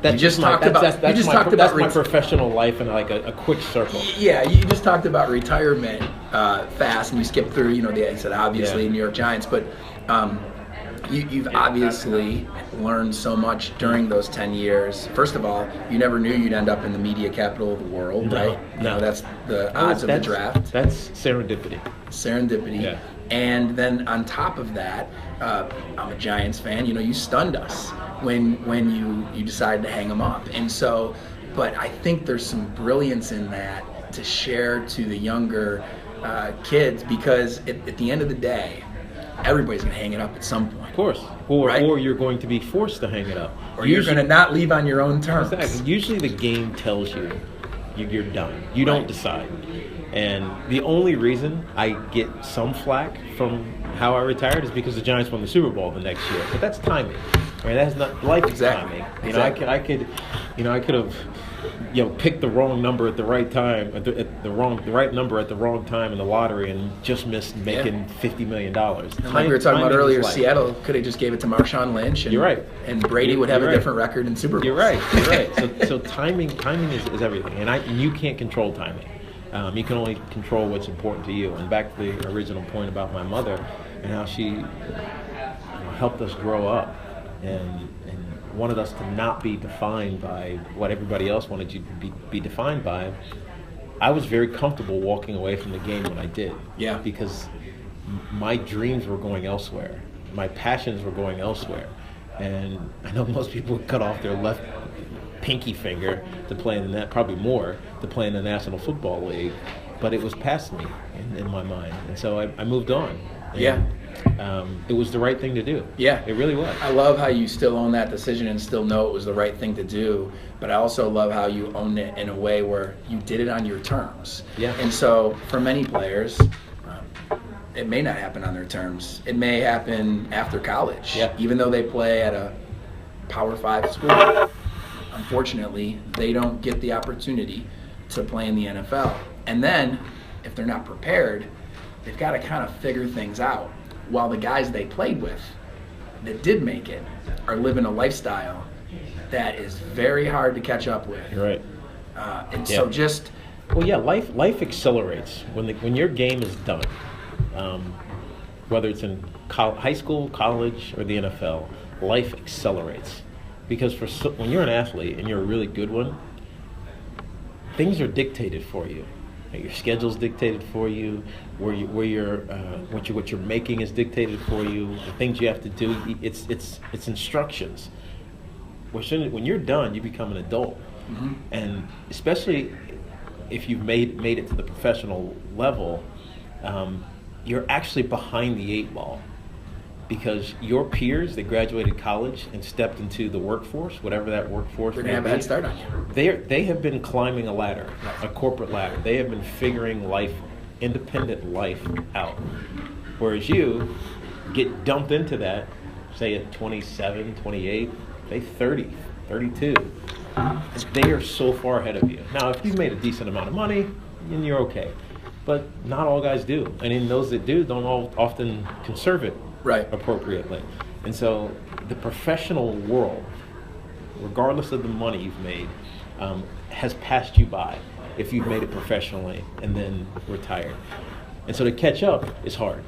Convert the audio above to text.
That's my professional life in like a quick circle. Yeah, you just talked about retirement fast, and you skipped through, I said obviously New York Giants, but you've obviously learned so much during those 10 years. First of all, you never knew you'd end up in the media capital of the world, right? No. That's the odds of the draft. That's serendipity. Yeah. And then on top of that, I'm a Giants fan. You stunned us when you decided to hang them up. And so, but I think there's some brilliance in that to share to the younger kids, because at the end of the day, everybody's going to hang it up at some point. Of course. Or you're going to be forced to hang it up. Or you're going to not leave on your own terms. Exactly. Usually the game tells you you're done. You don't decide. And the only reason I get some flack from how I retired is because the Giants won the Super Bowl the next year. But that's timing. That's not life timing. I could have picked the wrong number at the right time, the right number at the wrong time in the lottery, and just missed making $50 million. And like we were talking about earlier, Seattle could have just gave it to Marshawn Lynch. And, you're right. And Brady would have a different record in Super Bowl. You're right. So timing is everything, and you can't control timing. You can only control what's important to you. And back to the original point about my mother and how she helped us grow up and wanted us to not be defined by what everybody else wanted you to be defined by. I was very comfortable walking away from the game when I did. Yeah. Because my dreams were going elsewhere. My passions were going elsewhere. And I know most people would cut off their left pinky finger to play in the probably more to play in the National Football League, but it was past me in my mind, and so I moved on. And, it was the right thing to do. Yeah, it really was. I love how you still own that decision and still know it was the right thing to do, but I also love how you own it in a way where you did it on your terms. Yeah. And so for many players, it may not happen on their terms. It may happen after college, even though they play at a Power 5 school. Unfortunately, they don't get the opportunity to play in the NFL. And then, if they're not prepared, they've got to kind of figure things out. While the guys they played with that did make it are living a lifestyle that is very hard to catch up with. You're right. So just... Well, life accelerates. When your game is done, whether it's in high school, college, or the NFL, life accelerates. Because when you're an athlete and you're a really good one, things are dictated for you. Your schedule's dictated for you. What you're making is dictated for you. The things you have to do, it's instructions. When you're done, you become an adult, and especially if you've made it to the professional level, you're actually behind the 8 ball. Because your peers that graduated college and stepped into the workforce, whatever that workforce may be, they're going to have a head start on you. They have been climbing a ladder, a corporate ladder. They have been figuring independent life out. Whereas you get dumped into that, say at 27, 28, say 30, 32. They are so far ahead of you. Now, if you've made a decent amount of money, then you're okay. But not all guys do. And in those that do, don't all often conserve it appropriately. And so the professional world, regardless of the money you've made, has passed you by if you've made it professionally and then retired. And so to catch up is hard.